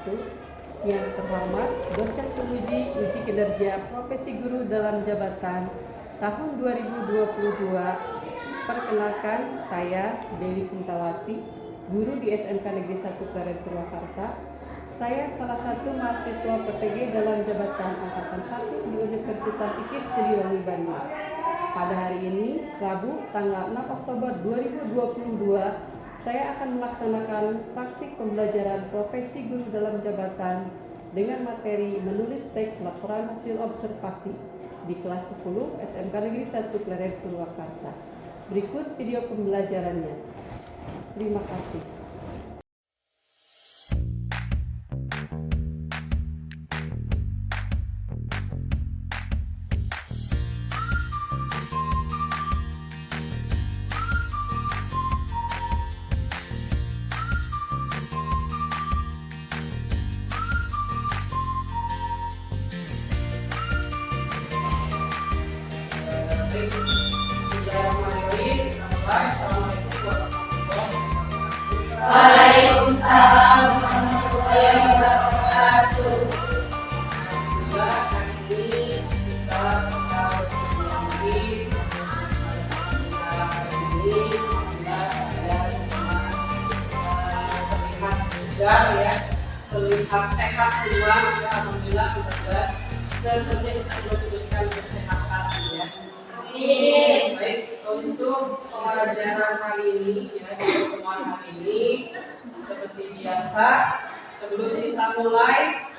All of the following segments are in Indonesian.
wabarakatuh. Yang terhormat dosen penguji uji kinerja profesi guru dalam jabatan tahun 2022. Perkenalkan, saya Dewi Sintawati, guru di SMK Negeri 1 Pleret Purwakarta. Saya salah satu mahasiswa PPG dalam jabatan angkatan 1 di Universitas IKIP Siliwangi Bandung. Pada hari ini, Rabu, tanggal 6 Oktober 2022, saya akan melaksanakan praktik pembelajaran profesi guru dalam jabatan dengan materi menulis teks laporan hasil observasi di kelas 10 SMK Negeri 1 Pleret Purwakarta. Berikut video pembelajarannya. Terima kasih. Waalaikumsalam warahmatullahi wabarakatuh. Hari ini kita bisa berbagi terlihat segar ya, terlihat sehat semua. Alhamdulillah kita seperti kita sudah diberikan kesehatan ya. Amin. Baik, untuk pembelajaran hari ini ya, pertemuan hari ini seperti biasa, sebelum kita mulai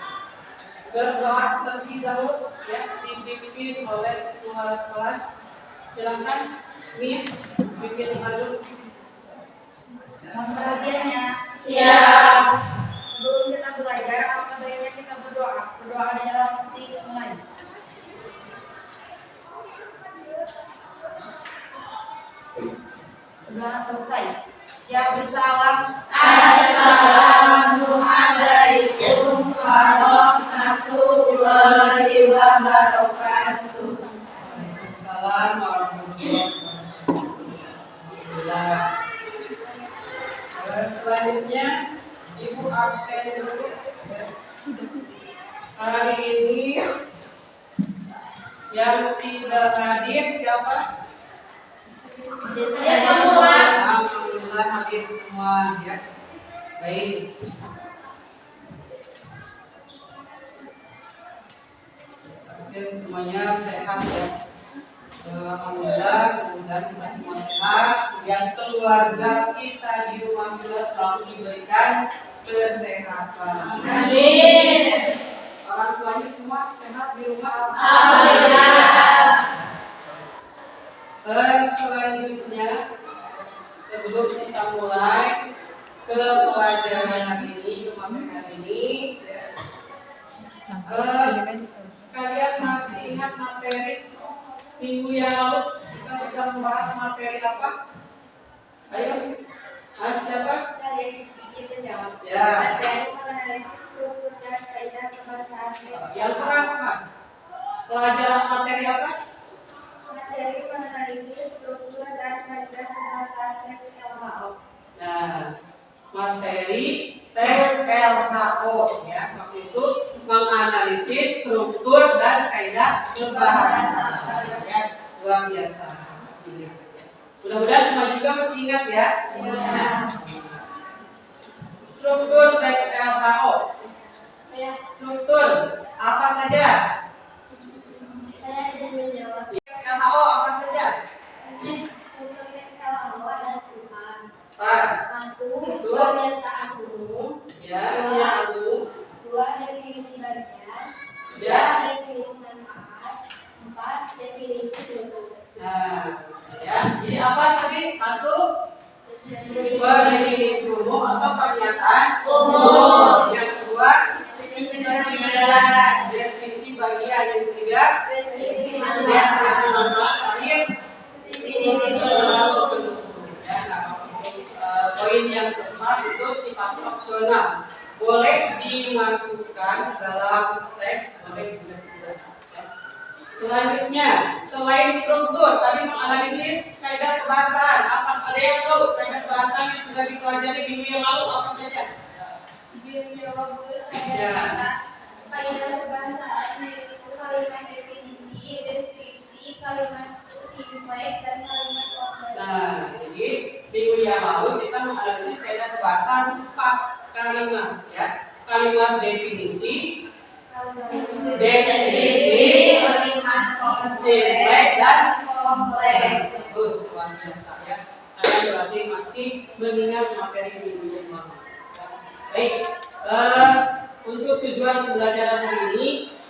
berdoa terlebih dahulu ya, dipimpin oleh ketua kelas. Silakan pimpin dulu. Mohon perhatiannya. Siap. Sebelum kita belajar, apa baiknya kita berdoa? Berdoa di dalam hati mulai. Berdoa selesai. Siap bersalam. Assalamualaikum warahmatullahi wabarakatuh. Waalaikumsalam warahmatullahi wabarakatuh. Selanjutnya Ibu absen dulu. Hari ini yang tidak hadir siapa? Saya semua. Alhamdulillah hadir semua ya. Baik. Oke, semuanya sehat ya. Alhamdulillah, mudah-mudahan kita semua sehat. Yang keluarga kita di rumah juga selalu diberikan kesehatan. Amin. Orang tuanya semua sehat di rumah. Alhamdulillah. Selanjutnya, sebelum kita mulai ke pelajaran hari ini, ke materi hari ini, kalian masih ingat materi minggu yang lalu kita sudah membahas materi apa? Ayo, siapa? Kita jawab. Ya. Materi menganalisis struktur dan kaidah kebahasaan. Yang keras apa? Pelajaran materi apa? Materi menganalisis struktur dan kaidah kebahasaan teks LHO. Nah, materi teks LHO ya, waktu itu menganalisis struktur dan kaidah kebahasaan ya, luar biasa. Mudah-mudahan semua juga masih ingat ya. Struktur teks LHO. Struktur apa saja? Saya ingin menjawab. LHO apa saja? Struktur teks LHO ada Tuhan. Pak. 1. Pernyataan umum. Ya, yang 2. Definisi bagian. 3. Ya. Definisi manfaat. 4. Definisi produk. Nah, ya. Jadi apa tadi? 1. Definisi umum atau pernyataan Umum. Yang kedua, Definisi bagian. definisi bagian. Yang ketiga, Definisi definisi manfaat. Terakhir, Definisi produk. ya, nah, poin yang keempat itu sifatnya opsional, boleh dimasukkan dalam teks, boleh tidak. Selanjutnya, selain struktur, tadi menganalisis kaidah kebahasaan. Apa ada yang tahu kaidah kebahasaan yang sudah dipelajari minggu yang lalu apa saja? Jujur jawab Bu, saya Ya. rasa kaidah kebahasaan yaitu kalimat definisi, deskripsi, kalimat simpleks, dan kalimat kompleks. Nah, jadi minggu yang lalu kita menganalisis kaidah kebahasaan 4 kalimat ya. Kalimat definisi, deskripsi, kalimat simpleks, dan kompleks. luar biasa ya. Kalian berarti masih mengingat materi minggu yang lalu. Baik, untuk tujuan pembelajaran hari ini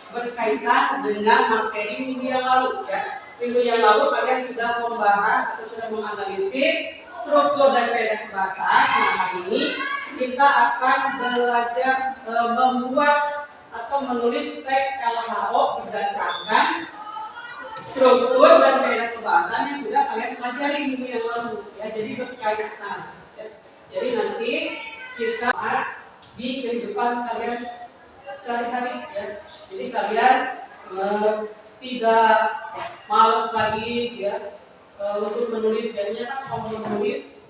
berkaitan dengan materi minggu yang lalu ya. Minggu yang lalu kalian sudah membahas atau sudah menganalisis struktur dan kaidah kebahasaan. Nah, hari ini kita akan belajar membuat atau menulis teks LHO berdasarkan struktur dan kaidah kebahasaan yang sudah kalian pelajari minggu yang lalu ya. Jadi berkaitan ya. Jadi nanti kita di kehidupan kalian sehari-hari ya. Jadi kalian tidak malas lagi ya untuk menulis. Biasanya kan kalau menulis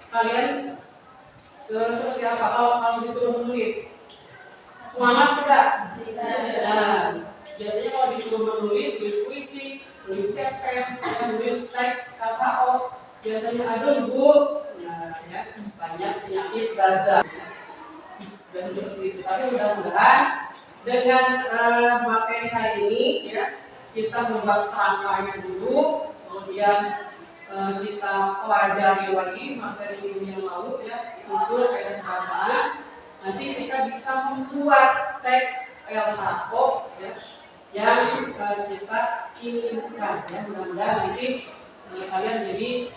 kalian seperti apa kalau disuruh menulis? Semangat tidak? Nah, biasanya kalau disuruh menulis puisi, nulis cerpen, nulis teks LHO, biasanya aduh Bu, nah ya banyak penyakit dada. Biasa seperti itu. Tapi mudah-mudahan dengan materi hari ini ya kita membuat kerangkanya dulu, kemudian kita pelajari lagi materi minggu yang lalu ya, struktur kaidah kebahasaan. Nanti kita bisa membuat teks LHO ya yang kita inginkan ya. Mudah-mudahan nanti kalian jadi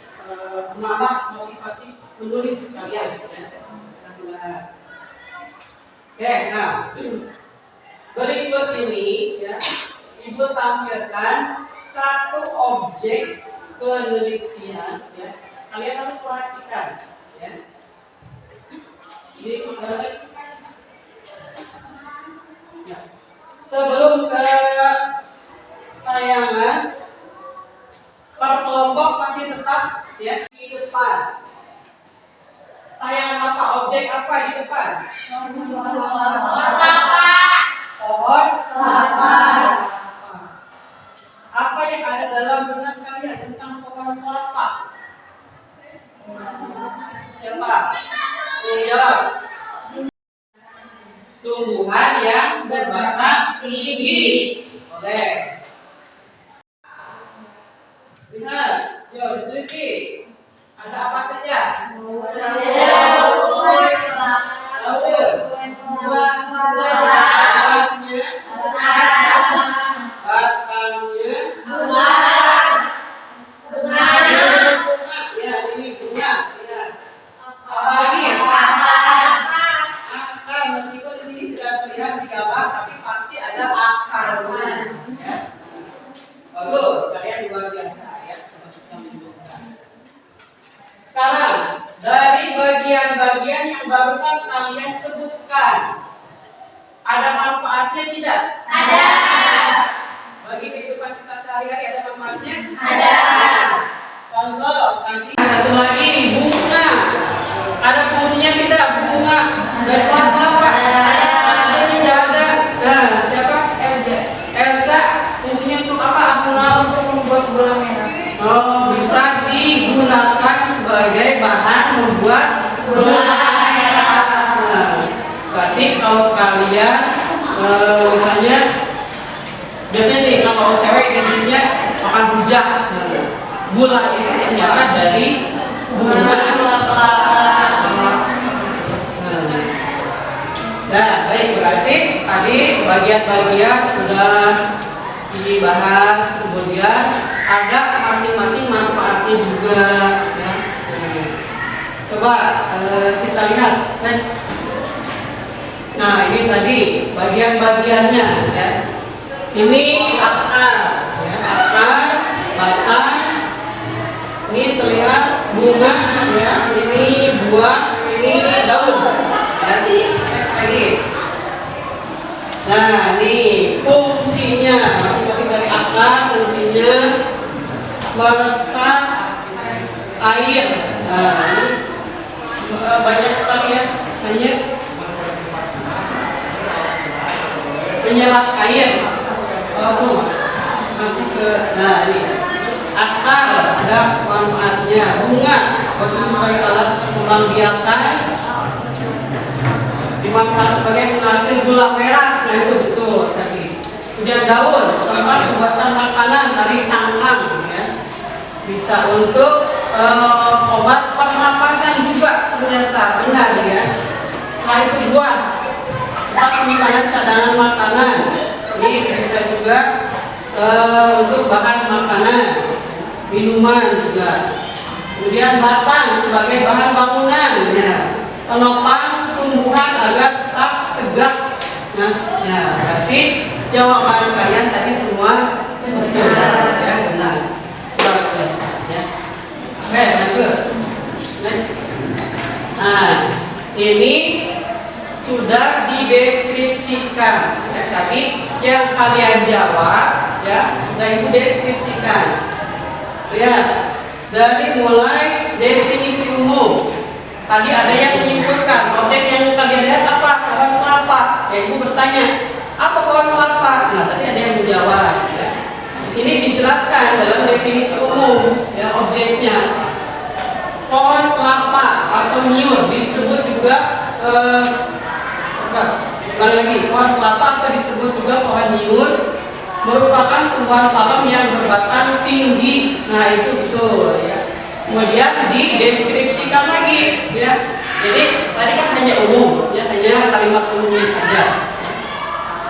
menambah motivasi menulis kalian ya. Mudah-mudahan. Oke, nah berikut ini ya, Ibu tampilkan satu objek penelitian ya. Kalian harus perhatikan ya. Ini ya. Sebelum ke tayangan, per kelompok masih tetap ya di depan. Tayangan apa? Objek apa di depan? Pohon kelapa. Apa yang ada dalam benak kalian tentang pohon kelapa? Coba jawab. Tumbuhan yang berbatang tinggi. Boleh. Lihat, yuk diteliti. Ada apa saja? Sekarang dari bagian-bagian yang barusan kalian sebutkan, ada manfaatnya tidak? Ada. Bagi kehidupan kita sehari-hari ada manfaatnya? Ada. Contoh tadi satu lagi bunga, ada fungsinya tidak bunga? Dan pohon kelapa ada tidak ada? Nah, siapa? Elsa, fungsinya untuk apa? Untuk membuat bola merah. Oh, bisa digunakan sebagai bahan membuat bola merah. Nah, berarti kalau kalian misalnya biasanya nih kalau cewek identiknya makan rujak, gula itu ternyata dari bunga kelapa. Nah, baik, berarti tadi bagian-bagian sudah dibahas, kemudian ada masing-masing manfaatnya juga ya. Coba kita lihat nah ini tadi bagian-bagiannya ya. Ini akar ya, akar, batang, ini terlihat bunga ya, ini buah, ini daun ya. Next lagi. Nah, ini fungsinya masing-masing dari akar, fungsinya meresap air. Nah, ini banyak sekali ya, banyak menyerap air. Masih ke, nah ini akar ada manfaatnya. Bunga berfungsi sebagai alat pengembang biakan, dimanfaatkan sebagai penghasil gula merah. Nah itu betul tadi. Kemudian daun tempat pembuatan makanan dari cangkang, ya. Bisa untuk obat pernapasan juga ternyata benar, ya. Setelah itu buah tempat penyimpanan cadangan makanan. Ini bisa juga untuk bahan makanan, minuman juga. Kemudian batang sebagai bahan bangunan, ya. Penopang tumbuhan agar tetap tegak. Nah, ya, berarti jawaban kalian tadi semua betul, ya, benar. Luar biasa, ya. Oke, lanjut. Nah, ini sudah dideskripsikan, ya, tadi yang kalian jawab, ya, sudah ibu deskripsikan. Lihat, dari mulai definisi umum. Tadi ada yang menyimpulkan objek yang kalian lihat apa? Pohon kelapa. Ya, ibu bertanya, apa pohon kelapa? Nah, tadi ada yang menjawab. Ya. Di sini dijelaskan dalam definisi umum, ya, objeknya. Pohon kelapa atau nyur disebut juga ulang lagi, pohon kelapa atau disebut juga pohon nyur merupakan tumbuhan palem yang berbatang tinggi. Nah itu betul, ya. Kemudian dideskripsikan lagi, ya. Jadi tadi kan hanya umum, ya, hanya kalimat umum saja.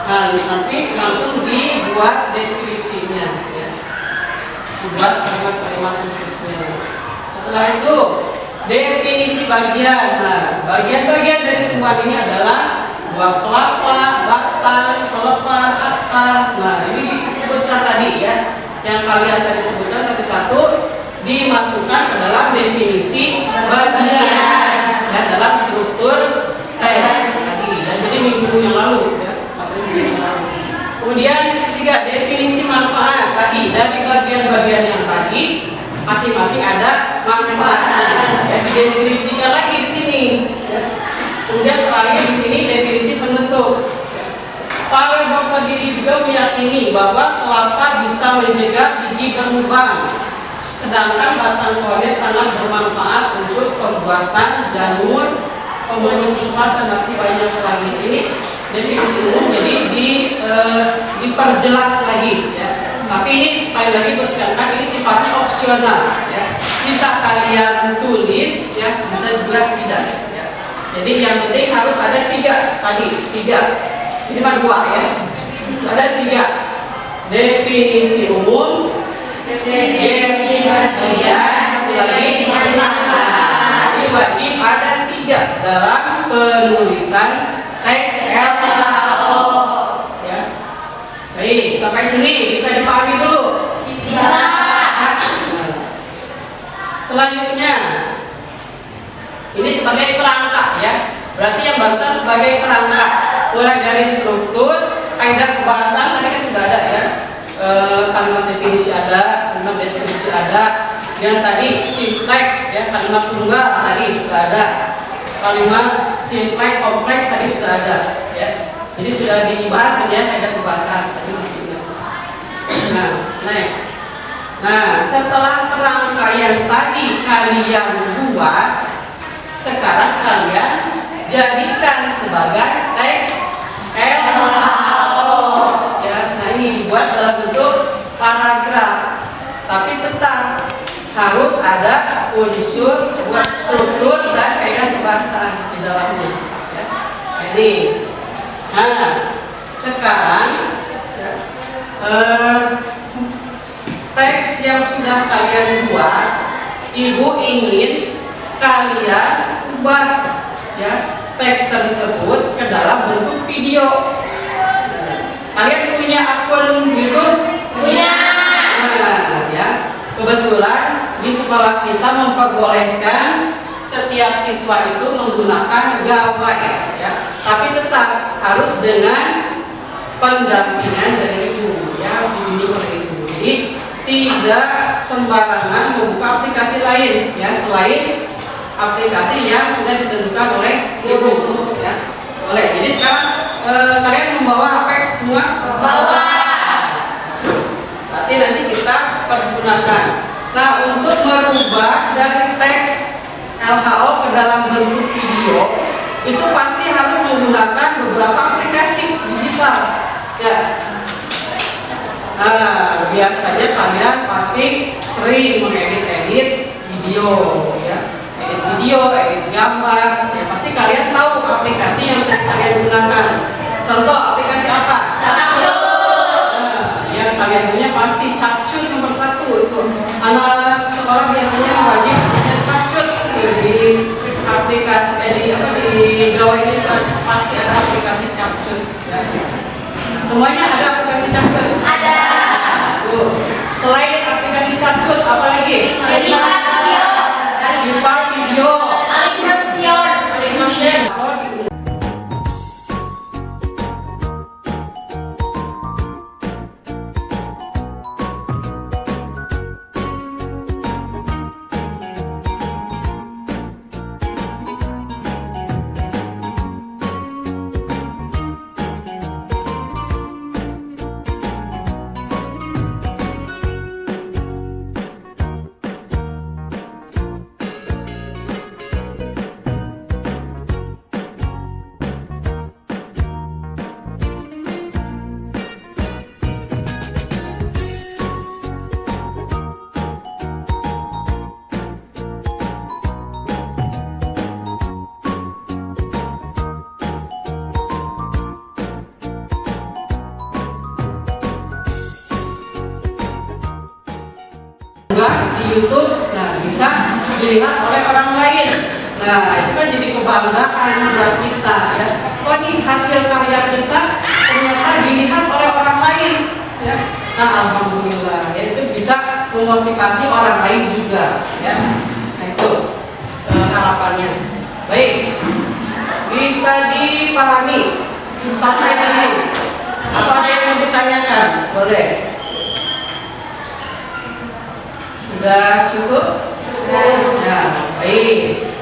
Nah, nanti langsung dibuat deskripsinya, ya. Dibuat kalimat-kalimat khususnya. Setelah itu definisi bagian. Nah, bagian-bagian dari tumbuhan ini adalah buah kelapa, batang, pelepah, akar. Nah, ini disebutkan tadi, ya. Yang kalian tadi sebutkan satu-satu dimasukkan ke dalam definisi bagian, ya, dalam struktur teks tadi, ya. Jadi minggu yang lalu, ya. Kemudian ketiga, definisi manfaat. Tadi dari bagian-bagian yang tadi masing-masing ada manfaatnya, ya, dideskripsikan lagi di sini, ya. Kemudian terakhir di sini definisi penutup. Para dokter gigi juga meyakini bahwa kelapa bisa mencegah gigi berlubang, sedangkan batang pohonnya sangat bermanfaat untuk pembuatan jamur, pembunuh kuman, dan masih banyak lagi. Ini definisi umum, jadi diperjelas lagi, ya. Tapi ini sekali lagi bertekankan ini sifatnya opsional, ya. Bisa kalian tulis, ya, bisa juga tidak, ya. Jadi yang penting harus ada tiga tadi, ini mah dua, ya. Ada tiga, definisi umum, definisi bagian, lagi manfaat. Ini wajib ada tiga dalam penulisan teks LKO, ya. Baik, sampai sini bisa dipahami dulu? Bisa. Selanjutnya, ini sebagai kerangka, ya. Berarti yang barusan sebagai kerangka, mulai dari struktur, kaidah pembahasan tadi kan sudah ada, ya. Kalimat definisi ada, kalimat deskripsi ada, dan tadi simpleks, ya, kalimat tunggal tadi sudah ada, kalimat simpleks kompleks tadi sudah ada, ya. Jadi sudah dibahas, ya, kaidah pembahasan tadi masih ingat. Nah, setelah kerangka yang tadi kalian buat, sekarang kalian jadikan sebagai teks LKO, ya. Nah, ini dibuat dalam bentuk paragraf, tapi tetap harus ada unsur struktur dan kaidah pembahasan di dalamnya, ya. Ini. Nah, sekarang, ya, teks yang sudah kalian buat, ibu ingin kalian ubah, ya, teks tersebut ke dalam bentuk video. Nah, kalian punya akun YouTube? Punya. Nah, ya, kebetulan di sekolah kita memperbolehkan setiap siswa itu menggunakan gawai, ya, tapi tetap harus dengan pendampingan dari ibu, ya, dibimbing oleh ibu. Jadi tidak sembarangan membuka aplikasi lain, ya, selain aplikasi yang sudah ditentukan oleh ibu, ya. Boleh. Jadi sekarang kalian membawa HP semua? Bawa. Berarti nanti kita pergunakan. Nah, untuk merubah dari teks LHO ke dalam bentuk video itu pasti harus menggunakan beberapa aplikasi digital. Ya. Nah, biasanya kalian pasti sering mengedit-edit video, ya, edit video, edit gambar. Ya, pasti kalian tahu aplikasi yang sering kalian gunakan. Contoh aplikasi apa? Nah, yang kalian punya pasti Capcut nomor 1 itu. Anak sekolah biasanya wajib punya Capcut di aplikasi di gawai ini pasti ada aplikasi Capcut. Ya. Semuanya ada aplikasi Capcut? Ada. Tuh. Selain aplikasi Capcut, apa lagi? Lipat video. Di YouTube, nah bisa dilihat oleh orang lain. Nah itu kan jadi kebanggaan buat kita, ya. Oh ini hasil karya kita ternyata dilihat oleh orang lain, ya. Nah alhamdulillah, ya, itu bisa memotivasi orang lain juga, ya. Nah itu harapannya. Baik, bisa dipahami sampai sini. Apa ada yang mau ditanyakan? Boleh. Sudah cukup? Ya, baik.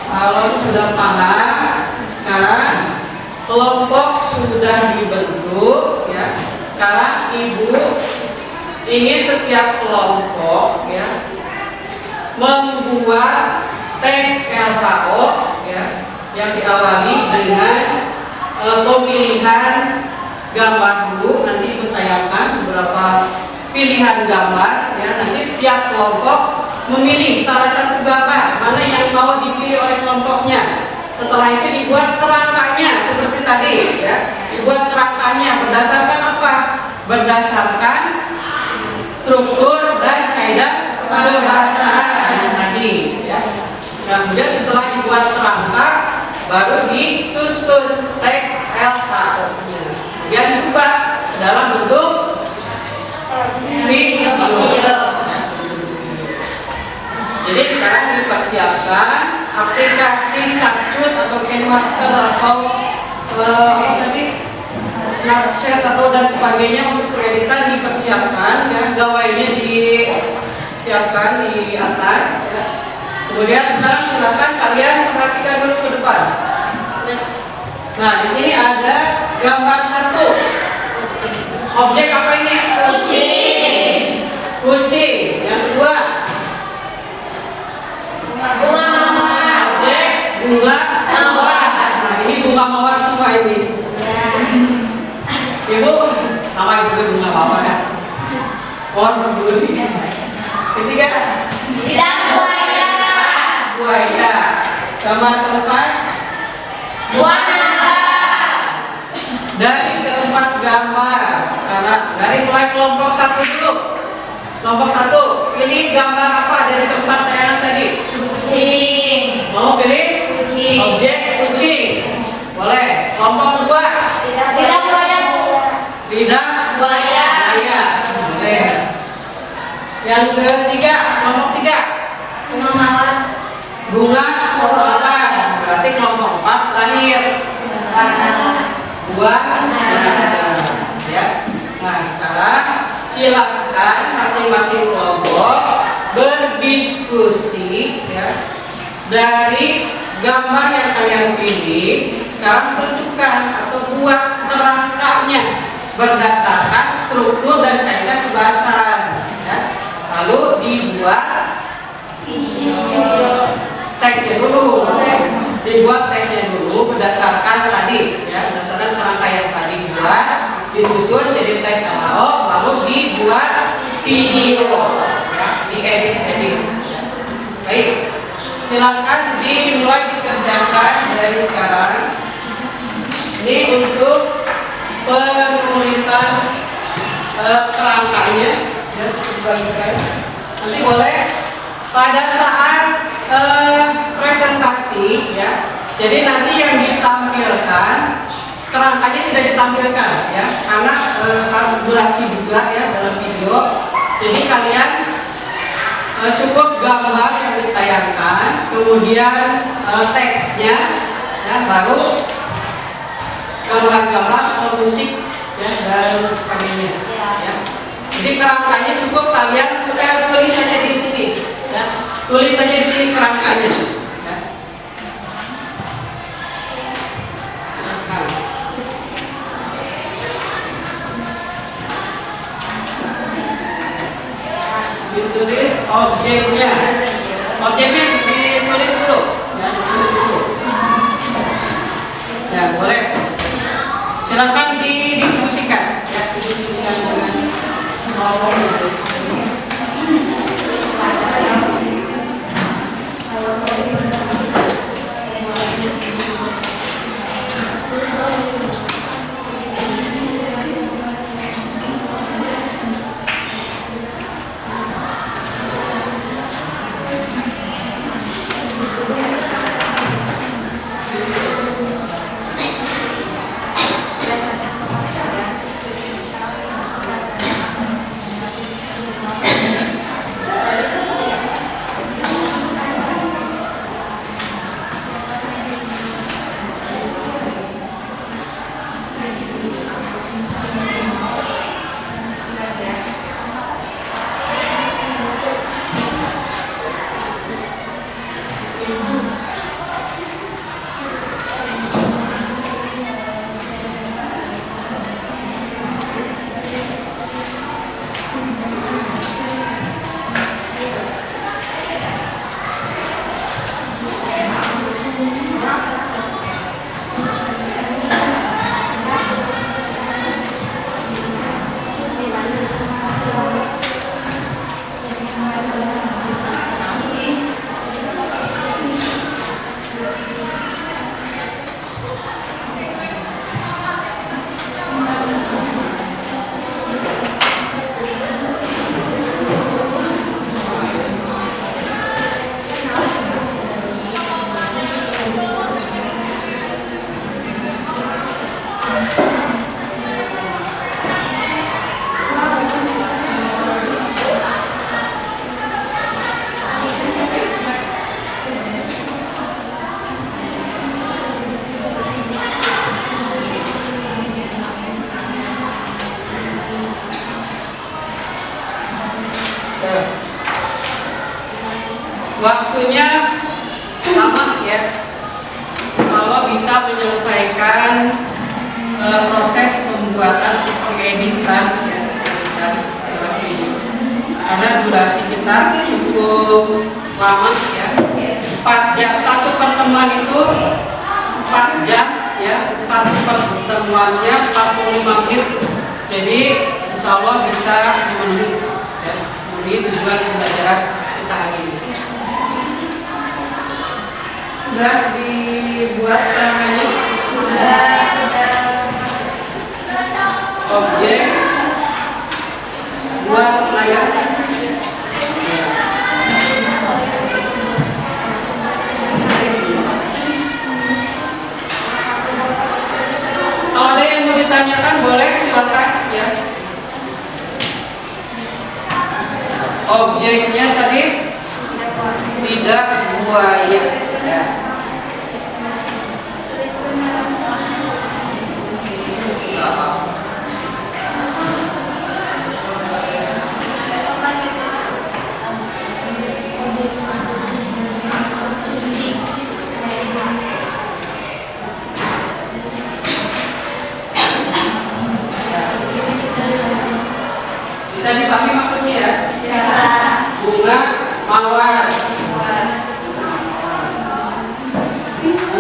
Kalau sudah paham, sekarang kelompok sudah dibentuk, ya. Sekarang ibu ingin setiap kelompok, ya, membuat teks LHO, ya, yang diawali dengan pemilihan gambar dulu. Nanti ibu tayangkan beberapa pilihan gambar, ya. Nanti tiap kelompok memilih salah satu gambar mana yang mau dipilih oleh kelompoknya. Setelah itu dibuat kerangkanya seperti tadi, ya. Dibuat kerangkanya berdasarkan apa? Berdasarkan struktur dan kaidah kebahasaan yang tadi, ya. Nah, kemudian setelah dibuat kerangka baru disusun teks LHO-nya. Kemudian diubah dalam bentuk video. Jadi sekarang dipersiapkan aplikasi Capcut atau Kenmaster atau apa tadi, Snapchat atau dan sebagainya untuk pereditan dipersiapkan, ya. Gawainya disiapkan di atas, ya. Kemudian sekarang silakan kalian perhatikan dulu ke depan. Nah di sini ada gambar 1. Objek apa ini? Kucing. Yang kedua, Bunga mawar. objek bunga mawar. Nah ini bunga mawar semua ini. Ibu, sama ibu bunga mawar, ya. Mohon berbudi. Ketiga, Lidah buaya. buaya. Gambar keempat, Buah naga. dari keempat gambar. Sekarang dari mulai kelompok 1 dulu. Kelompok 1, pilih gambar apa dari keempat tayangan tadi? Kucing. Mau pilih? Kucing. Objek kucing. Boleh. Kelompok 2, Lidah buaya. lidah Buaya. buaya. Boleh. Yang ketiga, kelompok 3, Bunga mawar. bunga mawar. Berarti kelompok 4 terakhir, Buah naga. buah naga. Ya. Nah sekarang silakan masing-masing kelompok berdiskusi, ya, dari gambar yang kalian pilih. Sekarang tentukan atau buat kerangkanya. berdasarkan struktur dan kaidah kebahasaan. Ya. Lalu dibuat teksnya dulu, berdasarkan tadi, ya, berdasarkan serangkaian tadi dibuat, disusun jadi teks analog, lalu dibuat video, ya, diedit. Ya. Baik, silakan dimulai dikerjakan dari sekarang. Ini untuk penulisan kerangkanya, ya, nanti boleh pada saat presentasi, ya. Jadi nanti yang ditampilkan kerangkanya tidak ditampilkan, ya, karena harus durasi juga, ya, dalam video. Jadi kalian cukup gambar yang ditayangkan, kemudian teksnya, ya, baru gambar-gambar atau musik, ya, dan sebagainya. Ya. Jadi kerangkanya cukup kalian tulis saja di sini, ya. Tulis saja di sini kerangkanya. Ya. Ditulis objeknya, ditulis dulu, ya, ditulis dulu. Ya, boleh. Silakan didiskusikan, ya, didiskusikan dengan waktunya lama, ya. Kalau bisa menyelesaikan proses pembuatan pengeditan, ya, karena durasi kita cukup lama, ya. 4 jam satu pertemuan itu 4 jam, ya. Satu pertemuannya 45 menit. Jadi insya Allah bisa memenuhi, ya, memenuhi tujuan pembelajaran kita hari ini. Sudah dibuat kerangkanya? Sudah. Objek buat layar. Kalau ada yang mau ditanyakan boleh, silakan, ya. Objeknya tadi lidah buaya, ya.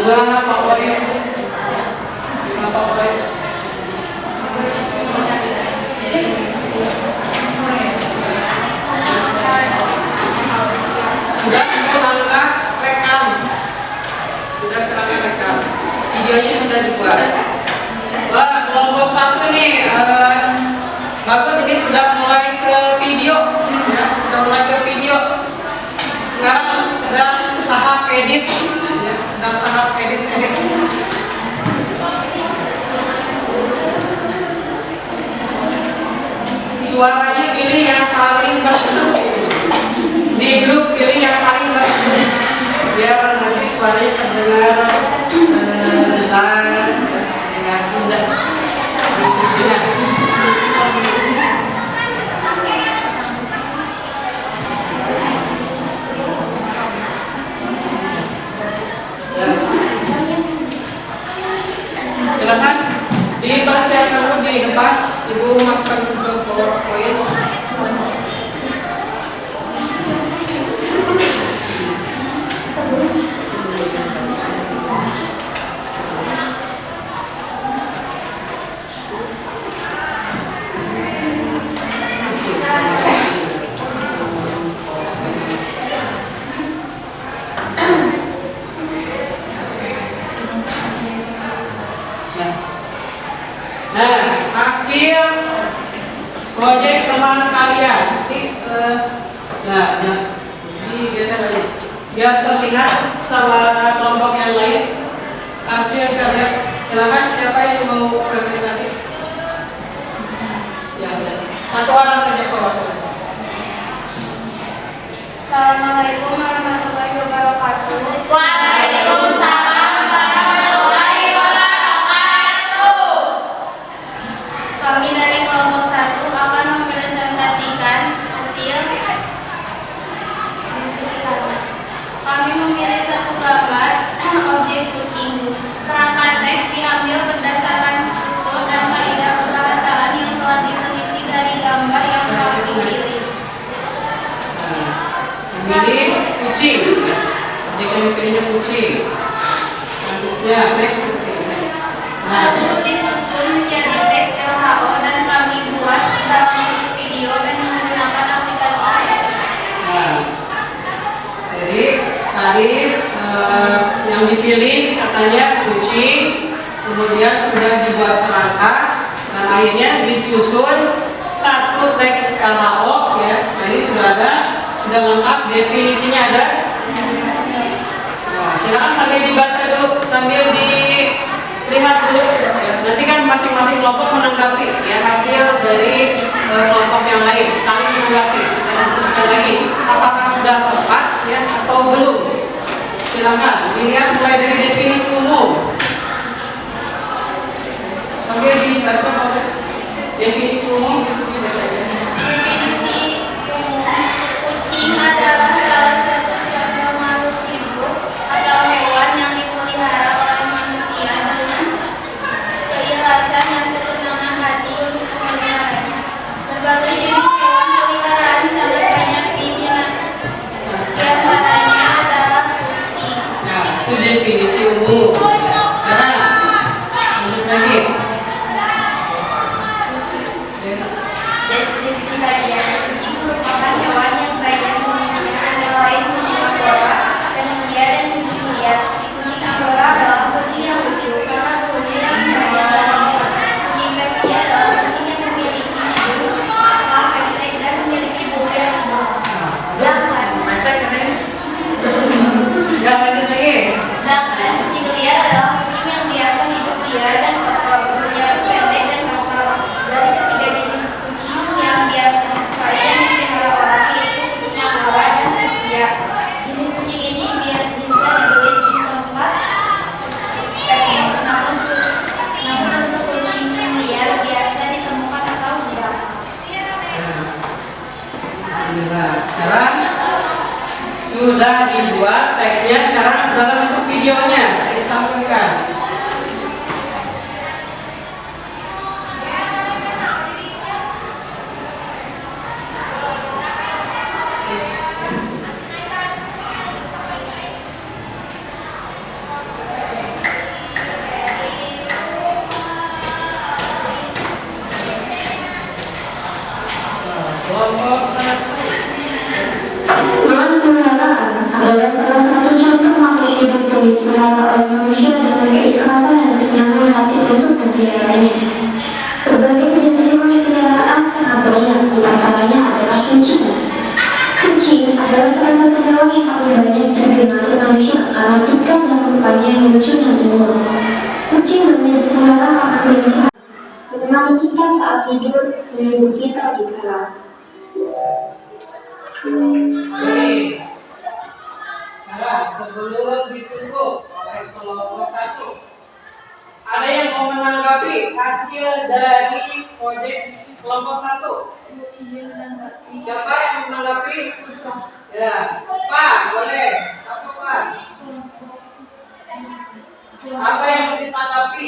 Dua favorit. Lima favorit. Sudah langkah rekam. Sudah langkah rekam. Videonya sudah dibuat. Wah, kelompok satu nih, bagus, ini sudah mulai ke video, ya, sudah mulai ke video. Sekarang sedang tahap edit, ya, sedang tahap edit. Suaranya pilih yang paling merdu. Di grup pilih yang paling merdu, biar nanti suaranya terdengar jelas, dengan indah. Silakan dipersiapkan dulu di depan, Ibu masukkan ke PowerPoint. Nah, hasil proyek teman kalian, digeser lagi, biar terlihat sama kelompok yang lain. Hasil kalian, silakan siapa yang mau presentasi? Ya, satu orang saja perwakilan. Assalamualaikum warahmatullahi wabarakatuh. Waalaikumsalam warahmatullahi wabarakatuh. Kami dari kelompok 1 akan mempresentasikan hasil diskusi kami. Kami memilih satu gambar objek kucing. Kerangka teks diambil berdasarkan struktur dan kaidah kebahasaan yang telah diteliti dari gambar yang kami pilih. Pilih kucing. Jadi kami pilihnya kucing. Ya, next. Lalu disusun menjadi teks LHO dan kami buat dalam bentuk video dan menggunakan aplikasi. Nah, jadi tadi yang dipilih katanya kucing, kemudian sudah dibuat kerangka dan akhirnya disusun satu teks LHO, ya. Jadi sudah lengkap, definisinya ada. Nah, silakan sambil dibaca dulu, sambil dilihat dulu. Ya, nanti kan masing-masing kelompok menanggapi ya hasil dari kelompok yang lain, saling menanggapi. Kita diskusikan lagi apakah sudah tepat ya atau belum. Silakan dilihat mulai dari definisi umum. Sambil dibaca oleh definisi umum itu dibaca aja. Definisi umum, kucing adalah salah satu contoh makhluk hidup atau hewan yang dipelihara oleh manusia dengan keikhlasan dan kesenangan hati untuk memeliharanya. Berbagai jenis hewan peliharaan sangat banyak diminati. Di antaranya adalah kucing. Nah, itu definisi umum. Sekarang lanjut lagi. Deskripsi bagian kucing merupakan hewan yang bagian tubuhnya antara lain kucing Angora, Persia, dan kucing liar. Kucing Angora adalah kucing yang lucu karena bulunya yang banyak dan lebat. Kucing Persia adalah kucing yang memiliki hidung akal pesek dan memiliki bulu yang tebal. Sedangkan kucing liar adalah kucing yang biasa hidup liar dan kotor, bulunya pendek dan kasar. Dari ketiga jenis kucing yang biasa disukai dan dipelihara orang yaitu kucing Angora dan Persia. Jenis kucing ini bisa dibeli di tempat pet shop, namun untuk kucing liar biasa ditemukan atau dirawat. Nah, sekarang sudah dibuat teksnya, sekarang dalam bentuk videonya ditampilkan. dipelihara oleh manusia dengan keikhlasan dan kesenangan hati untuk memeliharanya. Berbagai jenis hewan peliharaan sangat banyak, di antaranya adalah kucing. Kucing adalah salah satu hewan yang paling banyak dikenali manusia karena tingkah dan rupanya yang lucu dan imut. Kucing banyak dipelihara karena kelincahan, menemani kita saat tidur, menghibur kita di malam. Baik. Nah, sebelum ditunggu oleh kelompok 1, ada yang mau menanggapi hasil dari proyek kelompok 1? Siapa yang menanggapi? Ya, Pak, boleh. Apa Pak? Apa yang mau ditanggapi?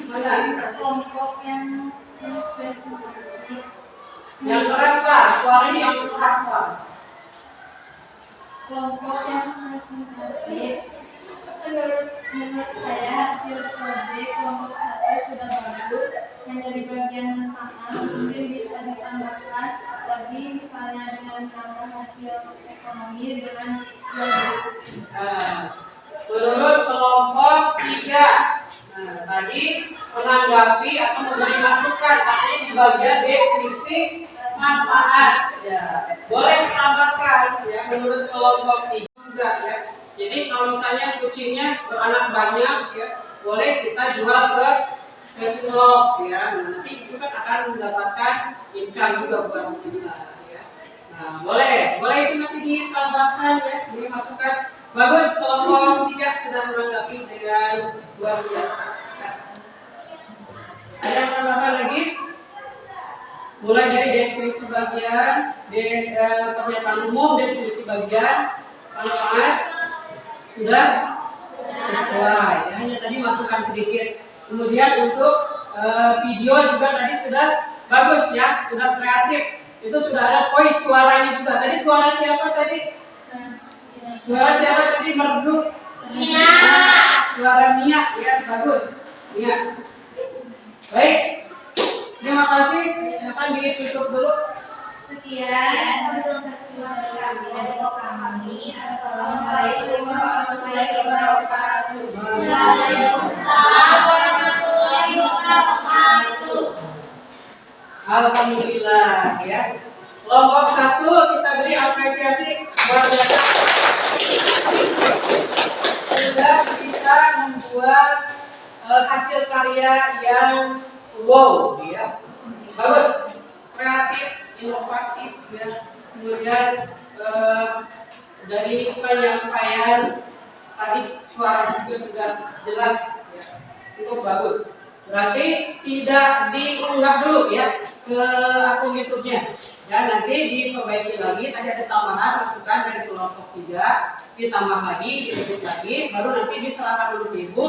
Mana? Kelompok yang Yang keras Pak, suaranya yang keras Pak. kelompok yang sensitif. Menurut saya hasil proyek kelompok 1 sudah bagus. Yang dari bagian manfaat mungkin bisa ditambahkan lagi, misalnya dengan menambah hasil ekonomi dengan jual beli. Menurut kelompok 3, nah, tadi menanggapi atau memberi masukan artinya di bagian deskripsi manfaat. Ya, boleh ditambahkan ya menurut kelompok 3 juga ya. Jadi kalau misalnya kucingnya beranak banyak ya, boleh kita jual ke pet shop ya. Nah, nanti itu kan akan mendapatkan income juga buat kita ya. Nah, boleh itu nanti ditambahkan ya, dimasukkan. Bagus, kelompok 3 sudah menanggapi dengan luar biasa. Nah, ada yang menambahkan lagi? Mulai dari deskripsi bagian, pernyataan umum, deskripsi bagian, manfaat sudah sesuai. Ya, hanya tadi masukkan sedikit. Kemudian untuk video juga tadi sudah bagus ya, sudah kreatif. Itu sudah ada voice suaranya juga. Tadi suara siapa tadi? Suara siapa tadi? Merdu? Mia. Suara Mia ya, bagus. Mia. Baik. Terima kasih. Akan ditutup dulu. Sekian presentasi kami dari kami. Assalamualaikum warahmatullahi wabarakatuh. Waalaikumsalam warahmatullahi wabarakatuh. Alhamdulillah ya. Kelompok 1 kita beri apresiasi luar biasa. Sudah bisa membuat hasil karya yang wow ya. Bagus, kreatif, inovatif ya. Kemudian dari penyampaian tadi suara juga sudah jelas ya. Cukup bagus. Berarti tidak diunggah dulu ya ke akun YouTube-nya. Ya, nanti diperbaiki lagi. Tadi ada tambahan masukan dari kelompok 3, ditambah lagi, diedit lagi, baru nanti diserahkan dulu ke Ibu.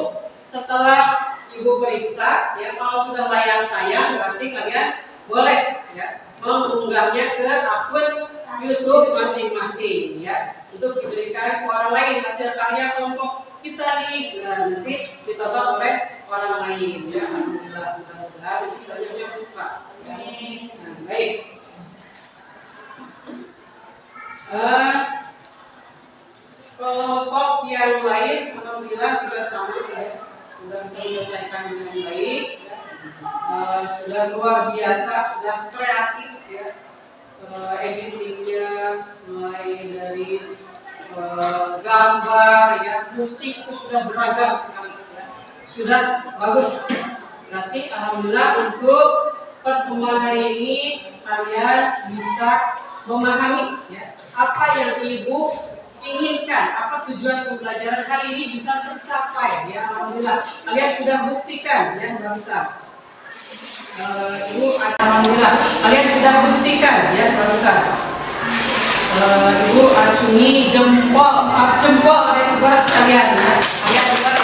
Setelah Ibu periksa, ya kalau sudah layak tayang, berarti kalian boleh ya mengunggahnya ke akun YouTube masing-masing ya, untuk diberikan ke orang lain hasil karya kelompok kita nih. Nah, nanti ditonton oleh orang lain ya. Alhamdulillah, mudah-mudahan banyak yang suka ya. Nah, baik. Kelompok yang lain alhamdulillah juga sama ya, sudah bisa menyelesaikan dengan baik ya. Sudah luar biasa, sudah kreatif ya, editingnya mulai dari gambar ya, musik itu sudah beragam sekali ya. Sudah bagus. Berarti alhamdulillah untuk pertemuan hari ini kalian bisa memahami ya, apa yang Ibu inginkan, apa tujuan pembelajaran kali ini bisa tercapai ya. Alhamdulillah kalian sudah buktikan ya, barusan Ibu, alhamdulillah kalian sudah buktikan ya, barusan Ibu acungi jempol, 4 jempol kalian buat kalian ya. Kalian buat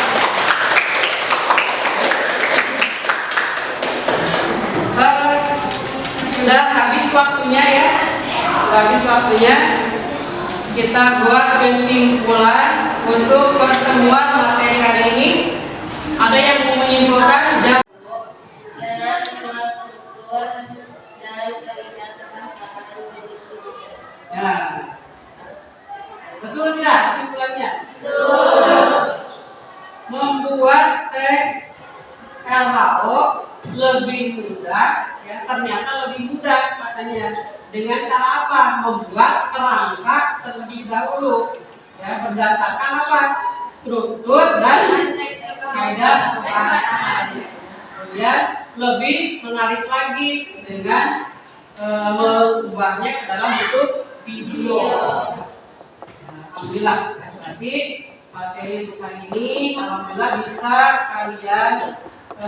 sudah habis waktunya ya. Sudah habis waktunya. Kita buat kesimpulan untuk pertemuan materi hari ini. Ada yang mau menyimpulkan? Dengan infrastruktur dan keinginan masyarakat. Ya. Betul tidak kesimpulannya? Betul. membuat perangkat terlebih dahulu. Ya, berdasarkan apa? Struktur dan kaidah pembahasan. Kemudian lebih menarik lagi dengan mengubahnya ke dalam bentuk video. Alhamdulillah, berarti materi untuk hari ini alhamdulillah bisa kalian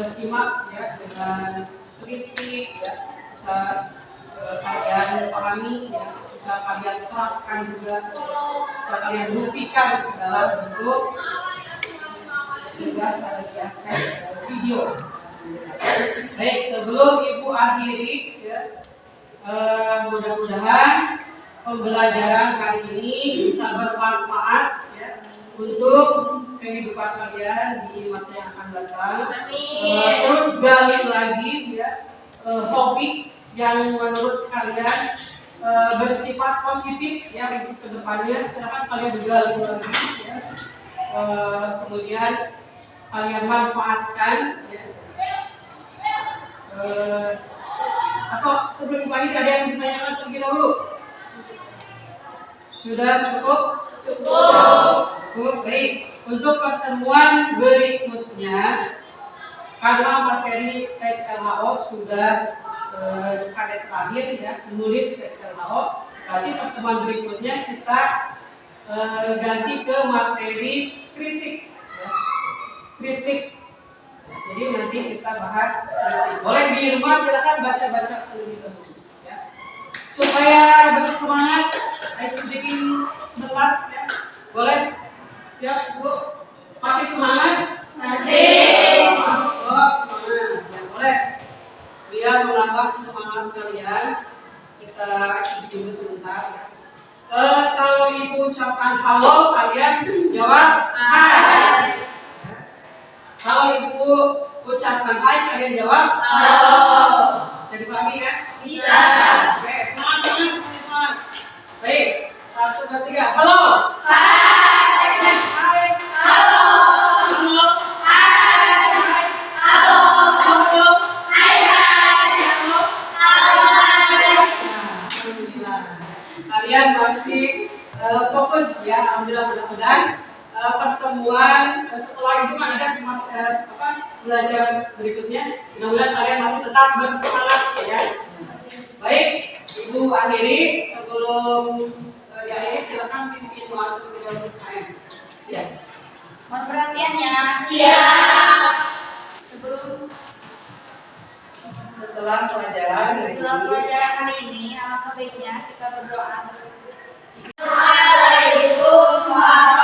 simak ya dengan teliti ya, bisa kalian pahami ya, bisa kalian terapkan juga, bisa kalian buktikan dalam bentuk tugas ya, video. Baik, sebelum Ibu akhiri ya, mudah-mudahan pembelajaran kali ini bisa bermanfaat ya, untuk kehidupan kalian di masa yang akan datang. Terus gali lagi ya hobi yang menurut kalian bersifat positif ya untuk kedepannya. Silakan kalian gali lagi ya. Kemudian kalian manfaatkan ya. Atau sebelum lagi ada yang ditanyakan terlebih dahulu? Sudah cukup? Cukup, baik. Untuk pertemuan berikutnya, karena materi tes LHO sudah kali terakhir ya, menulis tes LHO, berarti pertemuan berikutnya kita ganti ke materi kritik. Ya. Kritik. Jadi nanti kita bahas kritik. Boleh di rumah silakan baca-baca terlebih dahulu. Ya. Supaya bersemangat, sedikit sebentar ya. Boleh? Siap, Bu? Masih semangat? Masih. Oh, semangat. Ya, boleh. Biar menambah semangat kalian, kita dulu sebentar. Kalau Ibu ucapkan halo, kalian jawab hai. Kalau Ibu ucapkan hai, kalian jawab halo. Bisa dipahami ya? Bisa. Oke, semangat. Baik, 1, 2, 3. Halo. Hai. Hai. Halo. Halo. Hai. Hai. Halo. Halo. Hai. Hai. Halo. Halo. Hai. Nah, alhamdulillah. Kalian masih fokus ya. Alhamdulillah, mudah-mudahan pertemuan setelah itu kan ada belajar berikutnya. Mudah-mudahan kalian masih tetap bersemangat ya. Baik, Ibu akhiri sebelum diakhiri silakan pimpin waktu video ya. Mohon perhatiannya. Siap. Setelah pelajaran hari ini, alangkah baiknya kita berdoa. Waalaikumsalam.